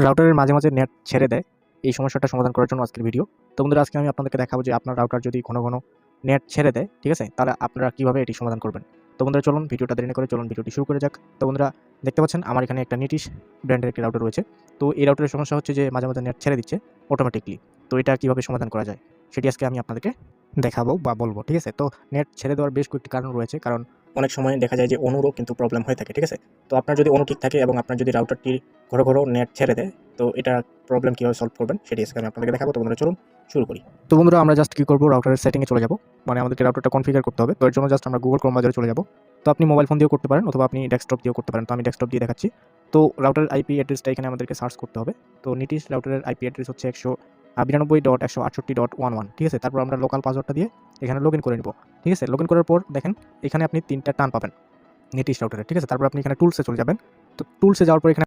রাউটারের মাঝে, মাঝে নেট ছেড়ে দেয়। এই সমস্যাটা সমাধান করার জন্য আজকের ভিডিও। তো বন্ধুরা, আজকে আমি আপনাদেরকে দেখাবো যে আপনার রাউটার যদি ঘন, ঘন নেট ছেড়ে দেয়, ঠিক আছে? তাহলে আপনারা কিভাবে এটি সমাধান করবেন। তো বন্ধুরা, চলুন ভিডিওটা দেরি না করে চলুন ভিডিওটি শুরু করে যাক। তো বন্ধুরা, দেখতে পাচ্ছেন আমার এখানে একটা নিটিশ ব্র্যান্ডের একটি রাউটার রয়েছে। তো এই রাউটারের সমস্যা হচ্ছে যে মাঝে, মাঝে নেট ছেড়ে দিচ্ছে অটোমেটিকলি। তো এটা কিভাবে সমাধান করা যায় সেটি আজকে আমি আপনাদেরকে দেখাবো বা বলবো, ঠিক আছে? তো নেট ছেড়ে দেওয়ার বেশ কয়েকটি কারণ রয়েছে, কারণ অনেক সময় দেখা যায় যে অনুরও কিন্তু প্রবলেম হয়ে থাকে, ঠিক আছে? তো আপনার যদি অনু ঠিক থাকে এবং আপনার যদি রাউটারটি ঘন, ঘন নেট ছেড়ে দেয়, তো এটা প্রবলেম কীভাবে সলভ করবেন সেটি আজকে আমি আপনাদেরকে দেখাবো। তো বন্ধুরা, চলুন শুরু করি। তো বন্ধুরা, আমরা জাস্ট কী করবো, রাউটারের সেটিংয়ে চলে যাবো। মানে আমাদেরকে রাউটারটা কনফিগার করতে হবে। তো এর জন্য জাস্ট আমরা গুগল ক্রোম ব্রাউজারে চলে যাবো। তো আপনি মোবাইল ফোন দিয়েও করতে পারেন অথবা আপনি ডেস্কটপ দিয়েও করতে পারেন। তো আমি ডেস্কটপ দিয়ে দেখাচ্ছি। তো রাউটারের আইপি অ্যাড্রেসটা এখানে আমাদেরকে সার্চ করতে হবে। তো নিটিশ রাউটারের আইপি অ্যাড্রেস হচ্ছে 192.168.11, ঠিক আছে? তারপর আমরা লোকাল পাসওয়ার্ডটা দিয়ে এখানে লগ ইন করে নেব, ঠিক আছে? লগ ইন করার পর দেখেন এখানে আপনি 3টা টান পাবেন নিটিশ রাউটারে, ঠিক আছে? তারপর আপনি এখানে টুলসে চলে যাবেন। তো টুলসে যাওয়ার পর এখানে